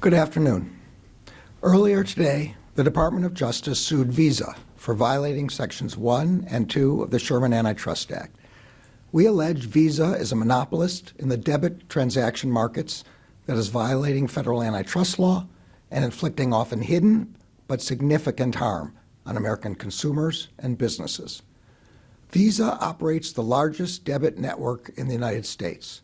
Good afternoon. Earlier today, the Department of Justice sued Visa for violating Sections 1 and 2 of the Sherman Antitrust Act. We allege Visa is a monopolist in the debit transaction markets that is violating federal antitrust law and inflicting often hidden but significant harm on American consumers and businesses. Visa operates the largest debit network in the United States.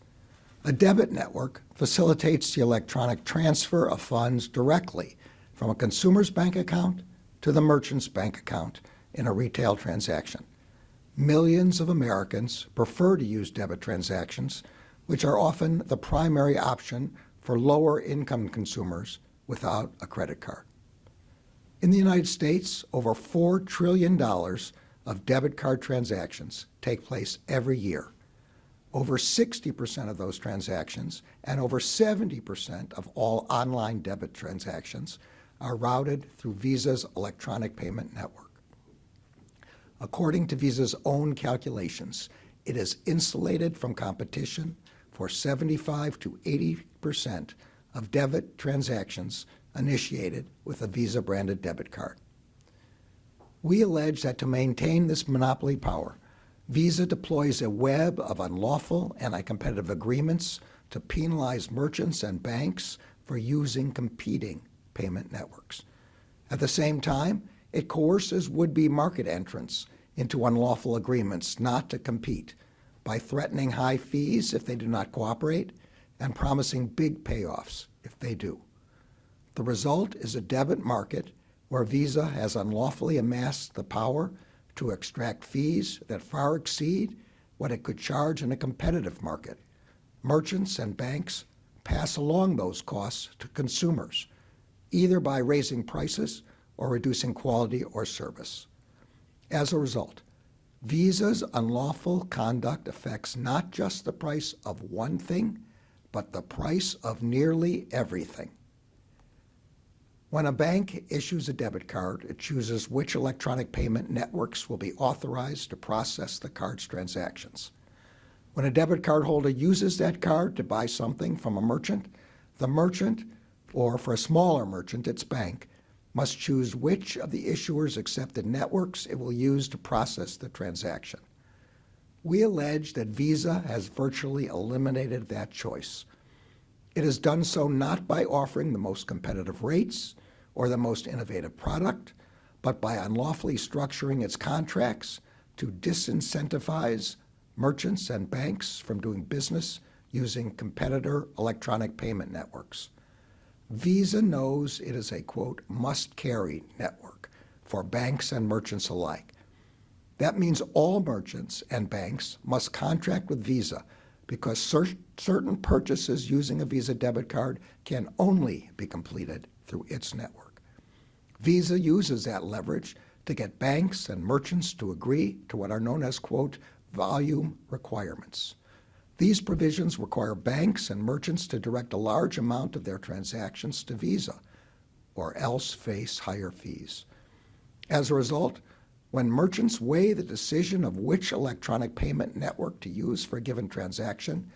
A debit network facilitates the electronic transfer of funds directly from a consumer's bank account to the merchant's bank account in a retail transaction. Millions of Americans prefer to use debit transactions, which are often the primary option for lower-income consumers without a credit card. In the United States, over $4 trillion of debit card transactions take place every year. Over 60% of those transactions and over 70% of all online debit transactions are routed through Visa's electronic payment network. According to Visa's own calculations, it is insulated from competition for 75 to 80% of debit transactions initiated with a Visa-branded debit card. We allege that to maintain this monopoly power, Visa deploys a web of unlawful anti-competitive agreements to penalize merchants and banks for using competing payment networks. At the same time, it coerces would-be market entrants into unlawful agreements not to compete by threatening high fees if they do not cooperate and promising big payoffs if they do. The result is a debit market where Visa has unlawfully amassed the power to extract fees that far exceed what it could charge in a competitive market. Merchants and banks pass along those costs to consumers, either by raising prices or reducing quality or service. As a result, Visa's unlawful conduct affects not just the price of one thing, but the price of nearly everything. When a bank issues a debit card, it chooses which electronic payment networks will be authorized to process the card's transactions. When a debit card holder uses that card to buy something from a merchant, the merchant, or for a smaller merchant, its bank, must choose which of the issuer's accepted networks it will use to process the transaction. We allege that Visa has virtually eliminated that choice. It has done so not by offering the most competitive rates or the most innovative product, but by unlawfully structuring its contracts to disincentivize merchants and banks from doing business using competitor electronic payment networks. Visa knows it is a, quote, must-carry network for banks and merchants alike. That means all merchants and banks must contract with Visa because certain purchases using a Visa debit card can only be completed through its network. Visa uses that leverage to get banks and merchants to agree to what are known as, quote, volume requirements. These provisions require banks and merchants to direct a large amount of their transactions to Visa, or else face higher fees. As a result, when merchants weigh the decision of which electronic payment network to use for a given transaction,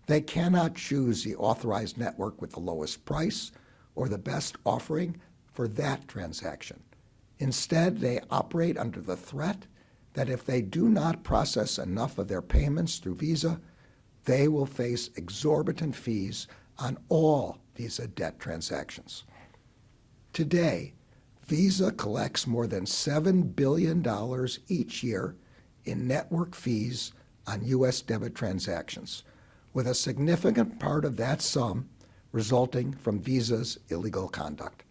they cannot choose the authorized network with the lowest price or the best offering for that transaction. Instead, they operate under the threat that if they do not process enough of their payments through Visa, they will face exorbitant fees on all Visa debt transactions. Today, Visa collects more than $7 billion each year in network fees on U.S. debit transactions, with a significant part of that sum resulting from Visa's illegal conduct.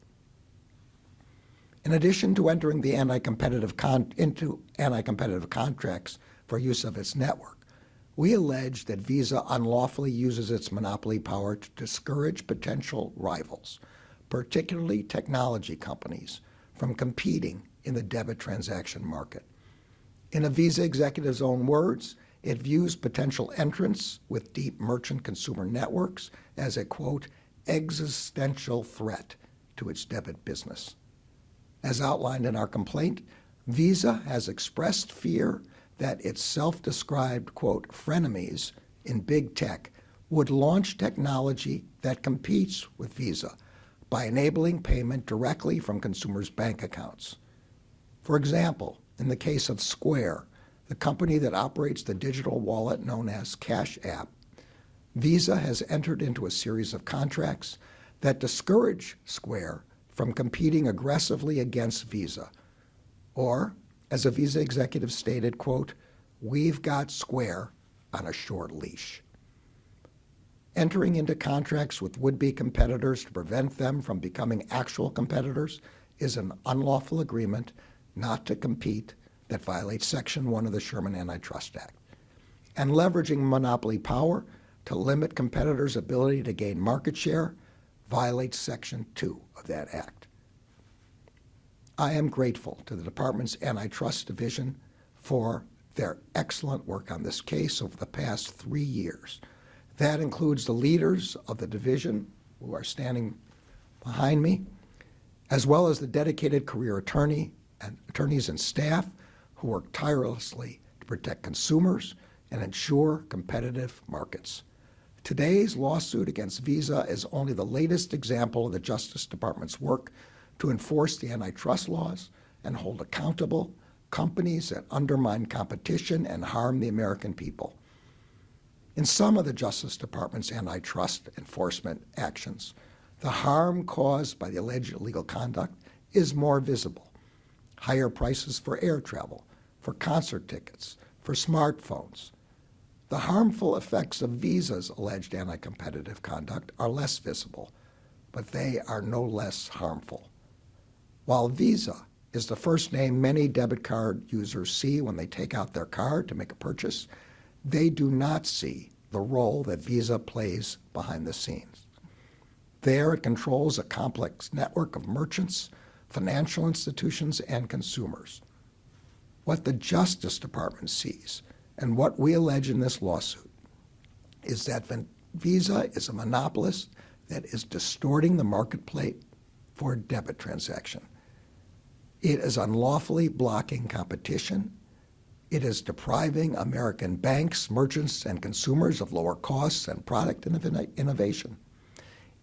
In addition to entering the into anti-competitive contracts for use of its network, we allege that Visa unlawfully uses its monopoly power to discourage potential rivals, particularly technology companies, from competing in the debit transaction market. In a Visa executive's own words, it views potential entrants with deep merchant consumer networks as a, quote, existential threat to its debit business. As outlined in our complaint, Visa has expressed fear that its self-described, quote, frenemies in big tech would launch technology that competes with Visa, by enabling payment directly from consumers' bank accounts. For example, in the case of Square, the company that operates the digital wallet known as Cash App, Visa has entered into a series of contracts that discourage Square from competing aggressively against Visa. Or, as a Visa executive stated, quote, "We've got Square on a short leash." Entering into contracts with would-be competitors to prevent them from becoming actual competitors is an unlawful agreement not to compete that violates Section 1 of the Sherman Antitrust Act. And leveraging monopoly power to limit competitors' ability to gain market share violates Section 2 of that act. I am grateful to the Department's Antitrust Division for their excellent work on this case over the past 3 years. That includes the leaders of the division who are standing behind me, as well as the dedicated career attorneys and staff who work tirelessly to protect consumers and ensure competitive markets. Today's lawsuit against Visa is only the latest example of the Justice Department's work to enforce the antitrust laws and hold accountable companies that undermine competition and harm the American people. In some of the Justice Department's antitrust enforcement actions, the harm caused by the alleged illegal conduct is more visible. Higher prices for air travel, for concert tickets, for smartphones. The harmful effects of Visa's alleged anti-competitive conduct are less visible, but they are no less harmful. While Visa is the first name many debit card users see when they take out their card to make a purchase, they do not see the role that Visa plays behind the scenes. There it controls a complex network of merchants, financial institutions, and consumers. What the Justice Department sees, and what we allege in this lawsuit, is that Visa is a monopolist that is distorting the marketplace for a debit transaction. It is unlawfully blocking competition. It is depriving American banks, merchants, and consumers of lower costs and product innovation.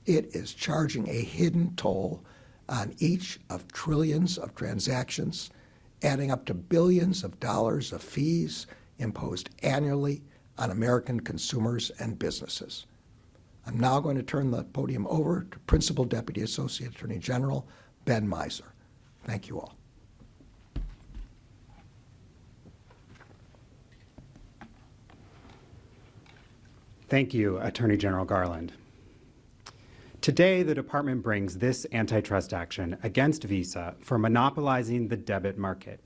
It is charging a hidden toll on each of trillions of transactions, adding up to billions of dollars of fees imposed annually on American consumers and businesses. I'm now going to turn the podium over to Principal Deputy Associate Attorney General Ben Miser. Thank you all. Thank you, Attorney General Garland. Today, the department brings this antitrust action against Visa for monopolizing the debit market.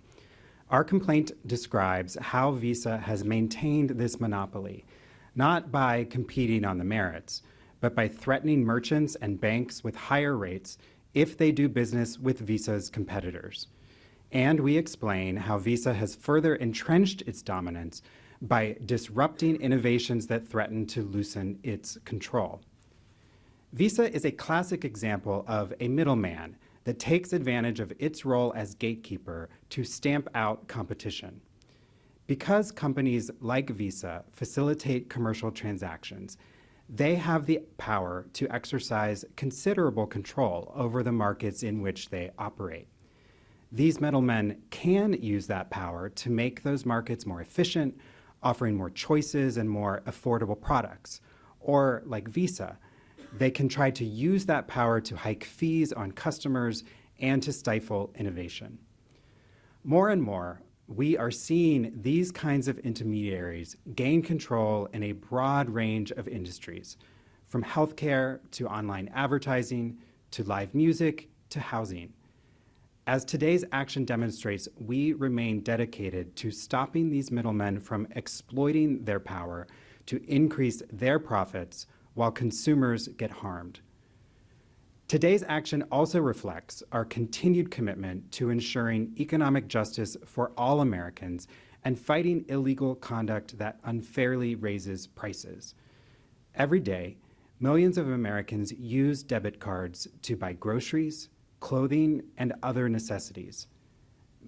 Our complaint describes how Visa has maintained this monopoly, not by competing on the merits, but by threatening merchants and banks with higher rates if they do business with Visa's competitors. And we explain how Visa has further entrenched its dominance by disrupting innovations that threaten to loosen its control. Visa is a classic example of a middleman that takes advantage of its role as gatekeeper to stamp out competition. Because companies like Visa facilitate commercial transactions, they have the power to exercise considerable control over the markets in which they operate. These middlemen can use that power to make those markets more efficient, offering more choices and more affordable products. Or, like Visa, they can try to use that power to hike fees on customers and to stifle innovation. More and more, we are seeing these kinds of intermediaries gain control in a broad range of industries, from healthcare to online advertising to live music to housing. As today's action demonstrates, we remain dedicated to stopping these middlemen from exploiting their power to increase their profits while consumers get harmed. Today's action also reflects our continued commitment to ensuring economic justice for all Americans and fighting illegal conduct that unfairly raises prices. Every day, millions of Americans use debit cards to buy groceries, clothing, and other necessities.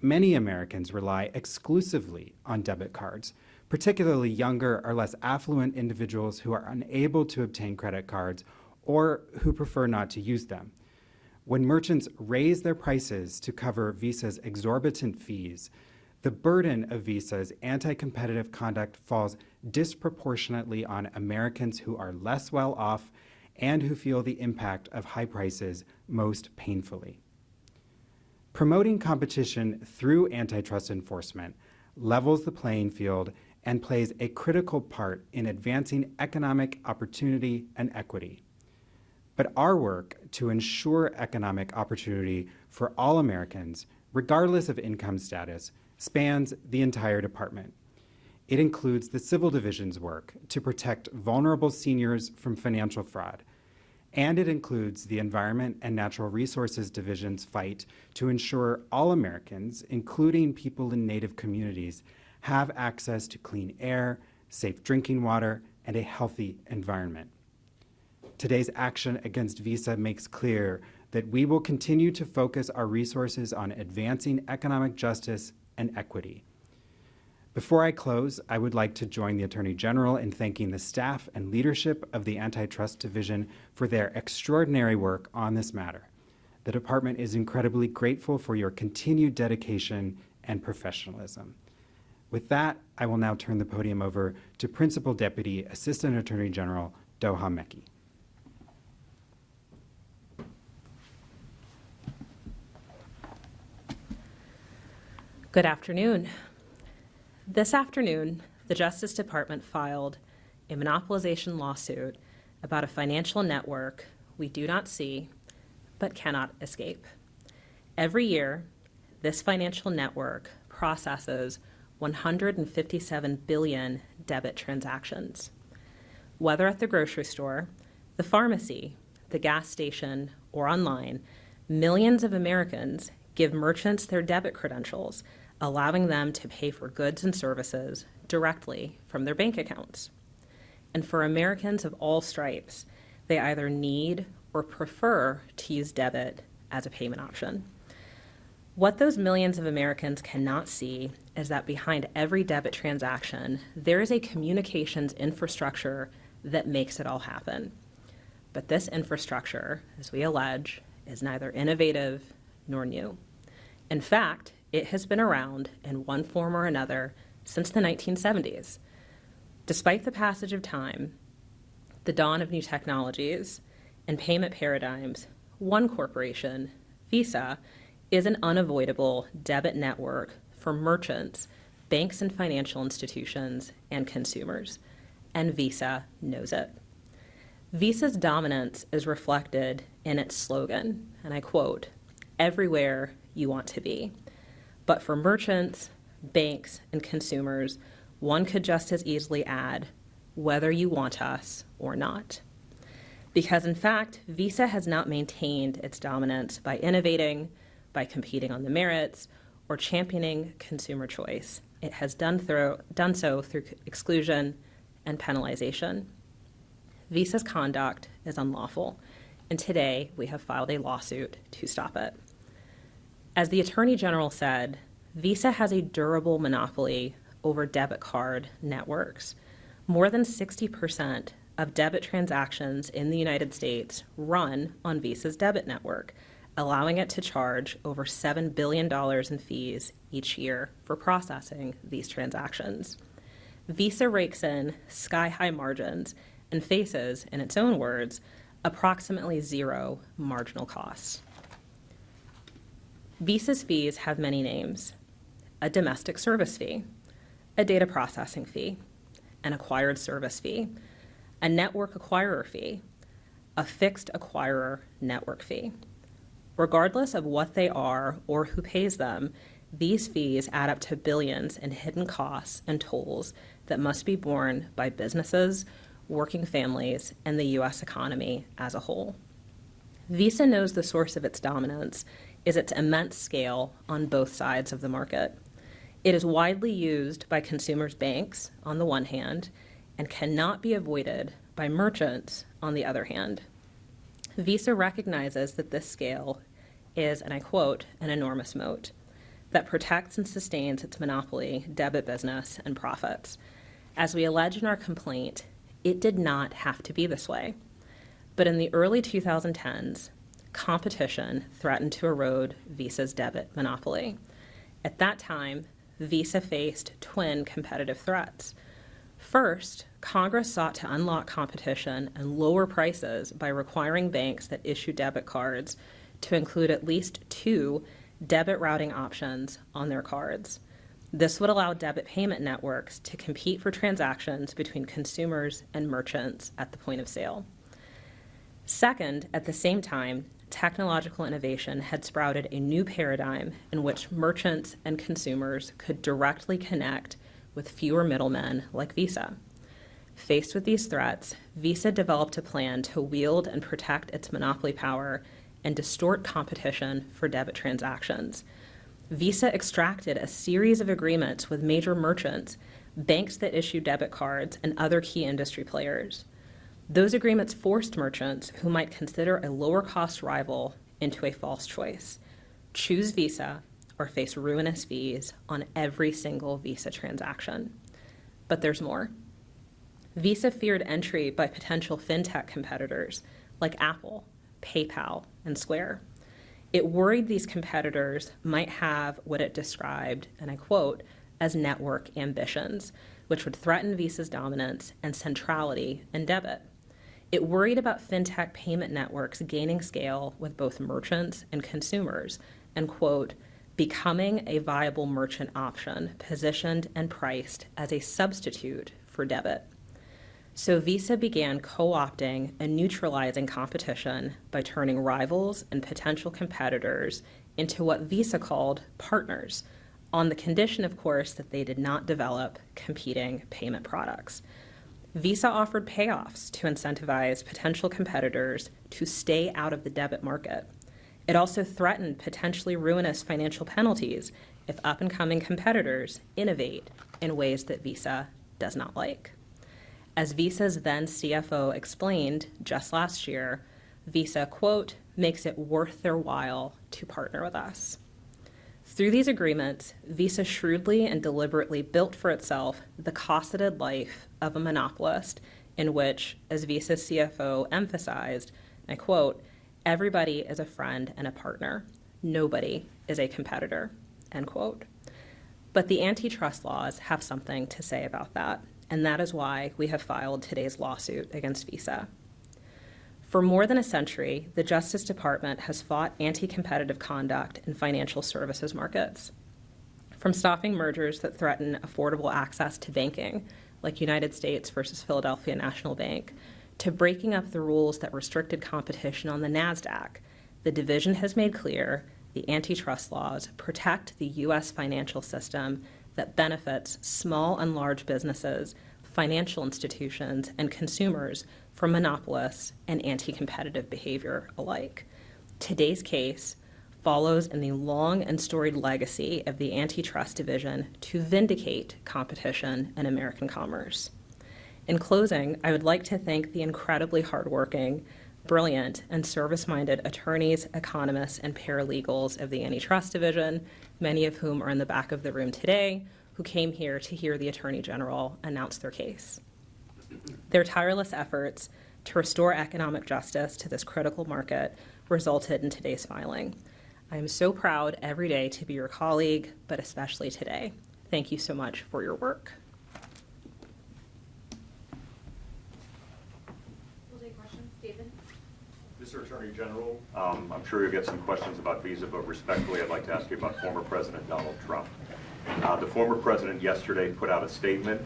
Many Americans rely exclusively on debit cards, particularly younger or less affluent individuals who are unable to obtain credit cards or who prefer not to use them. when merchants raise their prices to cover Visa's exorbitant fees, the burden of Visa's anti-competitive conduct falls disproportionately on Americans who are less well off and who feel the impact of high prices most painfully. Promoting competition through antitrust enforcement levels the playing field and plays a critical part in advancing economic opportunity and equity. But our work to ensure economic opportunity for all Americans, regardless of income status, spans the entire department. It includes the Civil Division's work to protect vulnerable seniors from financial fraud, and it includes the Environment and Natural Resources Division's fight to ensure all Americans, including people in Native communities, have access to clean air, safe drinking water, and a healthy environment. Today's action against Visa makes clear that we will continue to focus our resources on advancing economic justice and equity. Before I close, I would like to join the Attorney General in thanking the staff and leadership of the Antitrust Division for their extraordinary work on this matter. The department is incredibly grateful for your continued dedication and professionalism. With that, I will now turn the podium over to Principal Deputy Assistant Attorney General Doha Meki. Good afternoon. This afternoon, the Justice Department filed a monopolization lawsuit about a financial network we do not see but cannot escape. Every year, this financial network processes 157 billion debit transactions. Whether at the grocery store, the pharmacy, the gas station, or online, millions of Americans give merchants their debit credentials, allowing them to pay for goods and services directly from their bank accounts. And for Americans of all stripes, they either need or prefer to use debit as a payment option. What those millions of Americans cannot see is that behind every debit transaction, there is a communications infrastructure that makes it all happen. But this infrastructure, as we allege, is neither innovative nor new. In fact, it has been around in one form or another since the 1970s. Despite the passage of time, the dawn of new technologies, and payment paradigms, one corporation, Visa, is an unavoidable debit network for merchants, banks and financial institutions, and consumers. And Visa knows it. Visa's dominance is reflected in its slogan, and I quote, "Everywhere you want to be." But for merchants, banks, and consumers, one could just as easily add, "whether you want us or not." Because in fact, Visa has not maintained its dominance by innovating, by competing on the merits, or championing consumer choice. It has done so through exclusion and penalization. Visa's conduct is unlawful, and today we have filed a lawsuit to stop it. As the Attorney General said, Visa has a durable monopoly over debit card networks. More than 60% of debit transactions in the United States run on Visa's debit network, allowing it to charge over $7 billion in fees each year for processing these transactions. Visa rakes in sky-high margins and faces, in its own words, approximately zero marginal costs. Visa's fees have many names: a domestic service fee, a data processing fee, an acquired service fee, a network acquirer fee, a fixed acquirer network fee. Regardless of what they are or who pays them, these fees add up to billions in hidden costs and tolls that must be borne by businesses, working families, and the U.S. economy as a whole. Visa knows the source of its dominance is its immense scale on both sides of the market. It is widely used by consumers' banks on the one hand and cannot be avoided by merchants on the other hand. Visa recognizes that this scale is, and I quote, "an enormous moat that protects and sustains its monopoly, debit business, and profits." As we allege in our complaint, it did not have to be this way. But in the early 2010s, competition threatened to erode Visa's debit monopoly. At that time, Visa faced twin competitive threats. First, Congress sought to unlock competition and lower prices by requiring banks that issue debit cards to include at least 2 debit routing options on their cards. This would allow debit payment networks to compete for transactions between consumers and merchants at the point of sale. Second, at the same time, technological innovation had sprouted a new paradigm in which merchants and consumers could directly connect with fewer middlemen like Visa. Faced with these threats, Visa developed a plan to wield and protect its monopoly power and distort competition for debit transactions. Visa extracted a series of agreements with major merchants, banks that issue debit cards, and other key industry players. Those agreements forced merchants who might consider a lower-cost rival into a false choice: choose Visa or face ruinous fees on every single Visa transaction. But there's more. Visa feared entry by potential fintech competitors like Apple, PayPal, and Square. It worried these competitors might have what it described, and I quote, as network ambitions, which would threaten Visa's dominance and centrality in debit. It worried about fintech payment networks gaining scale with both merchants and consumers, and quote, becoming a viable merchant option positioned and priced as a substitute for debit. So Visa began co-opting and neutralizing competition by turning rivals and potential competitors into what Visa called partners, on the condition, of course, that they did not develop competing payment products. Visa offered payoffs to incentivize potential competitors to stay out of the debit market. It also threatened potentially ruinous financial penalties if up-and-coming competitors innovate in ways that Visa does not like. As Visa's then CFO explained just last year, Visa, quote, makes it worth their while to partner with us. Through these agreements, Visa shrewdly and deliberately built for itself the cosseted life of a monopolist in which, as Visa's CFO emphasized, and I quote, everybody is a friend and a partner. Nobody is a competitor, end quote. But the antitrust laws have something to say about that, and that is why we have filed today's lawsuit against Visa. For more than a century, the Justice Department has fought anti-competitive conduct in financial services markets. From stopping mergers that threaten affordable access to banking, like United States versus Philadelphia National Bank, to breaking up the rules that restricted competition on the NASDAQ, the division has made clear the antitrust laws protect the U.S. financial system that benefits small and large businesses, financial institutions, and consumers from monopolists and anti-competitive behavior alike. Today's case follows in the long and storied legacy of the Antitrust Division to vindicate competition in American commerce. In closing, I would like to thank the incredibly hardworking, brilliant, and service-minded attorneys, economists, and paralegals of the Antitrust Division, many of whom are in the back of the room today, who came here to hear the Attorney General announce their case. Their tireless efforts to restore economic justice to this critical market resulted in today's filing. I am so proud every day to be your colleague, but especially today. Thank you so much for your work. We'll take questions. David? Mr. Attorney General, I'm sure you'll get some questions about Visa, but respectfully, I'd like to ask you about former President Donald Trump. The former president yesterday put out a statement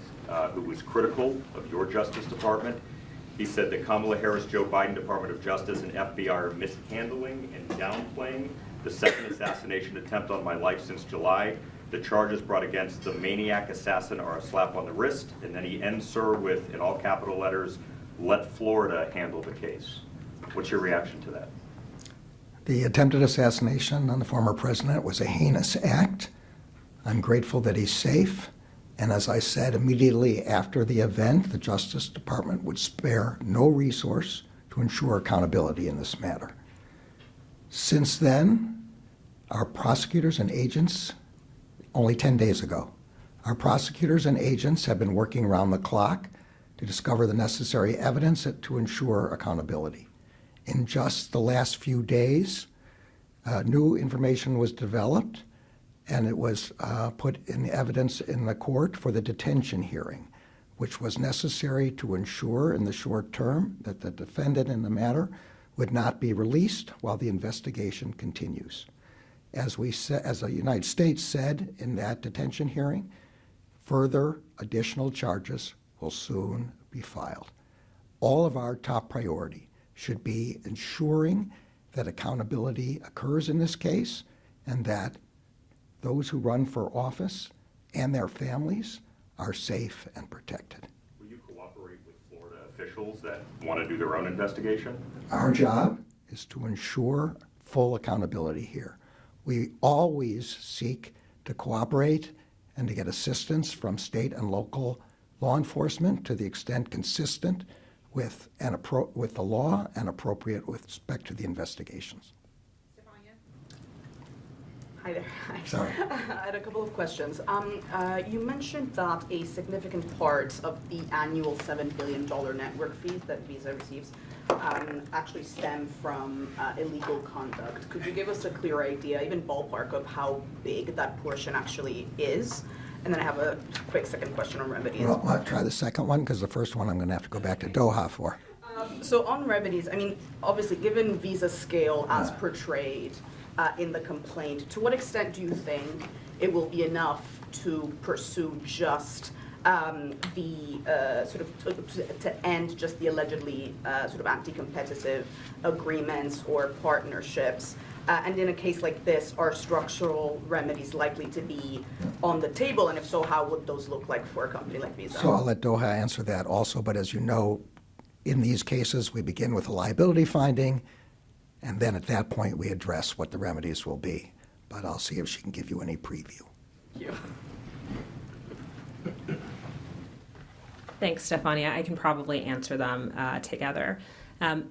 who was critical of your Justice Department. He said that Kamala Harris, Joe Biden, Department of Justice, and FBI are mishandling and downplaying the second assassination attempt on my life since July. The charges brought against the maniac assassin are a slap on the wrist. And then he ends, sir, with, in all capital letters, let Florida handle the case. What's your reaction to that? The attempted assassination on the former president was a heinous act. I'm grateful that he's safe. And as I said, immediately after the event, the Justice Department would spare no resource to ensure accountability in this matter. Since then, our prosecutors and agents, only 10 days ago, our prosecutors and agents have been working around the clock to discover the necessary evidence to ensure accountability. In just the last few days, new information was developed, and it was put in evidence in the court for the detention hearing, which was necessary to ensure in the short term that the defendant in the matter would not be released while the investigation continues. As the United States said in that detention hearing, further additional charges will soon be filed. All of our top priority should be ensuring that accountability occurs in this case and that those who run for office and their families are safe and protected. Will you cooperate with Florida officials that want to do their own investigation? Our job is to ensure full accountability here. We always seek to cooperate and to get assistance from state and local law enforcement to the extent consistent with the law and appropriate with respect to the investigations. Hi there. Sorry. I had a couple of questions. You mentioned that a significant part of the annual $7 billion network fees that Visa receives actually stem from illegal conduct. Could you give us a clear idea, even ballpark, of how big that portion actually is? And then I have a quick second question on remedies. Well, I'll try the second one because the first one I'm going to have to go back to Doha for. So on remedies, I mean, obviously, given Visa's scale as portrayed in the complaint, to what extent do you think it will be enough to pursue just to end just the allegedly sort of anti-competitive agreements or partnerships? And in a case like this, are structural remedies likely to be on the table? And if so, how would those look like for a company like Visa? So I'll let Doha answer that also. But as you know, in these cases, we begin with a liability finding, and then at that point, we address what the remedies will be. But I'll see if she can give you any preview. Thank you. Thanks, Stefania. I can probably answer them together.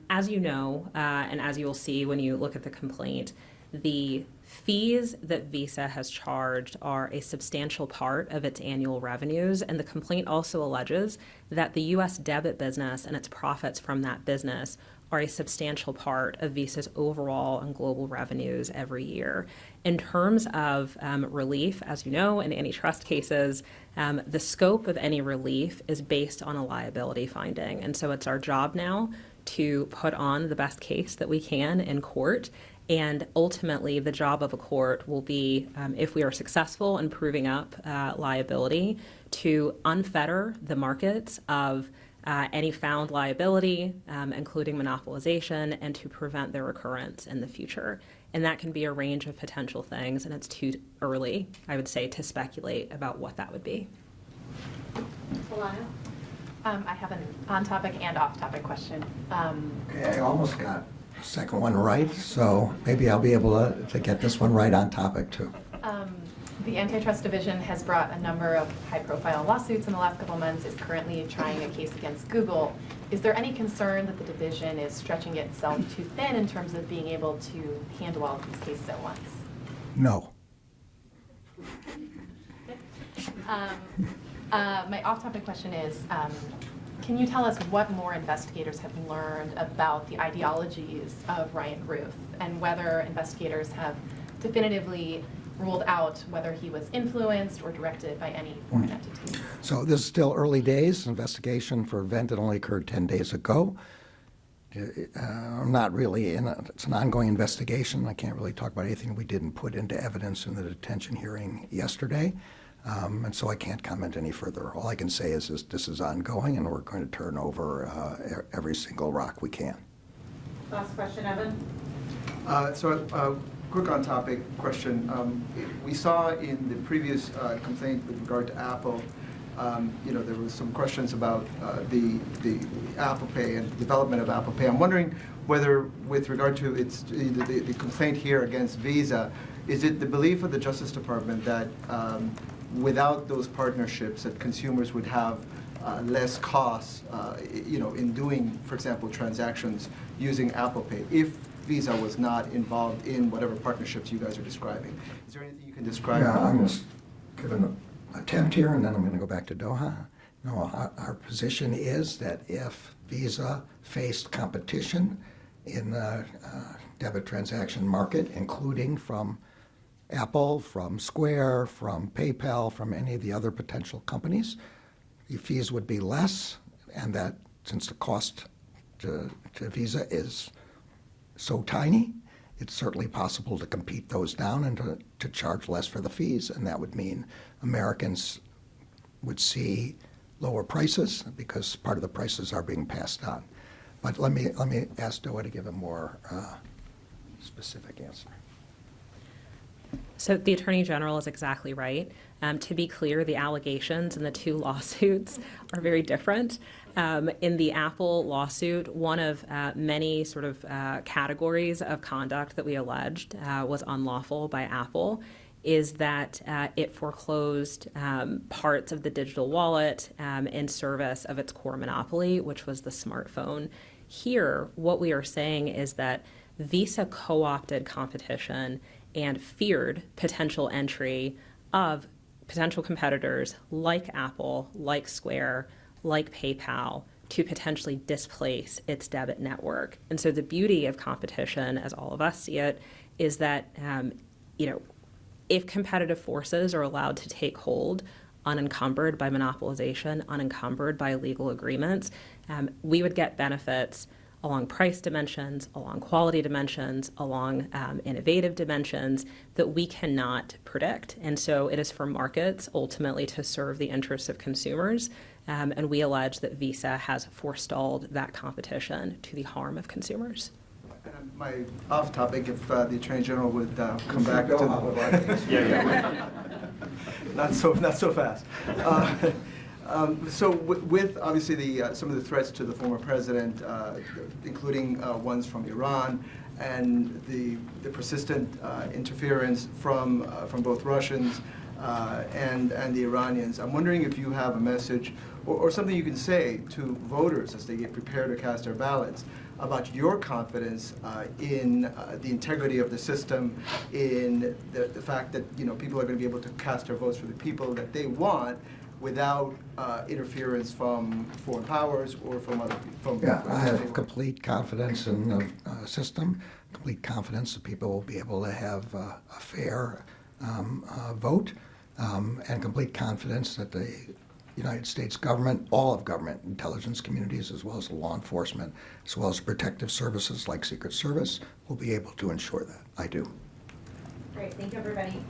As you know, and as you will see when you look at the complaint, the fees that Visa has charged are a substantial part of its annual revenues, and the complaint also alleges that the U.S. debit business and its profits from that business are a substantial part of Visa's overall and global revenues every year. In terms of relief, as you know, in antitrust cases, the scope of any relief is based on a liability finding. And so it's our job now to put on the best case that we can in court. And ultimately, the job of a court will be, if we are successful in proving up liability, to unfetter the markets of any found liability, including monopolization, and to prevent their recurrence in the future. And that can be a range of potential things, and it's too early, I would say, to speculate about what that would be. Solano? I have an on-topic and off-topic question. Okay, I almost got the second one right, so maybe I'll be able to get this one right on topic too. The Antitrust Division has brought a number of high-profile lawsuits in the last couple months, is currently trying a case against Google. Is there any concern that the division is stretching itself too thin in terms of being able to handle all of these cases at once? No. My off-topic question is, can you tell us what more investigators have learned about the ideologies of Ryan Ruth and whether investigators have definitively ruled out whether he was influenced or directed by any foreign entities? So this is still early days. Investigation for Vented only occurred 10 days ago. I'm not really it's an ongoing investigation. I can't really talk about anything we didn't put into evidence in the detention hearing yesterday. And so I can't comment any further. All I can say is this is ongoing, and we're going to turn over every single rock we can. Last question, Evan. Quick on-topic question. We saw in the previous complaint with regard to Apple, there was some questions about the Apple Pay and the development of Apple Pay. I'm wondering whether, with regard to the complaint here against Visa, is it the belief of the Justice Department that without those partnerships, that consumers would have less costs, in doing, for example, transactions using Apple Pay, if Visa was not involved in whatever partnerships you guys are describing? Is there anything you can describe? Yeah, I'm going to give an attempt here, and then I'm going to go back to Doha. No, our position is that if Visa faced competition in the debit transaction market, including from Apple, from Square, from PayPal, from any of the other potential companies. The fees would be less, and that since the cost to Visa is so tiny, it's certainly possible to compete those down and to charge less for the fees, and that would mean Americans would see lower prices because part of the prices are being passed on. But let me ask Noah to give a more specific answer. So the Attorney General is exactly right. To be clear, the allegations in the two lawsuits are very different. In the Apple lawsuit, one of many sort of categories of conduct that we alleged was unlawful by Apple is that it foreclosed parts of the digital wallet in service of its core monopoly, which was the smartphone. Here, what we are saying is that Visa co-opted competition and feared potential entry of potential competitors like Apple, like Square, like PayPal, to potentially displace its debit network. And so the beauty of competition, as all of us see it, is that if competitive forces are allowed to take hold unencumbered by monopolization, unencumbered by legal agreements, we would get benefits along price dimensions, along quality dimensions, along innovative dimensions that we cannot predict. And so it is for markets ultimately to serve the interests of consumers. And we allege that Visa has forestalled that competition to the harm of consumers. My off topic, if the Attorney General would come back to Yeah. not so fast. So with obviously some of the threats to the former president, including ones from Iran, and the persistent interference from both Russians and the Iranians, I'm wondering if you have a message or something you can say to voters as they get prepared to cast their ballots about your confidence in the integrity of the system, in the fact that people are going to be able to cast their votes for the people that they want, without interference from foreign powers or from other people. I have complete confidence in the system, complete confidence that people will be able to have a fair vote, and complete confidence that the United States government, all of government, intelligence communities, as well as law enforcement, as well as protective services like Secret Service, will be able to ensure that. I do. Great, thank you, everybody.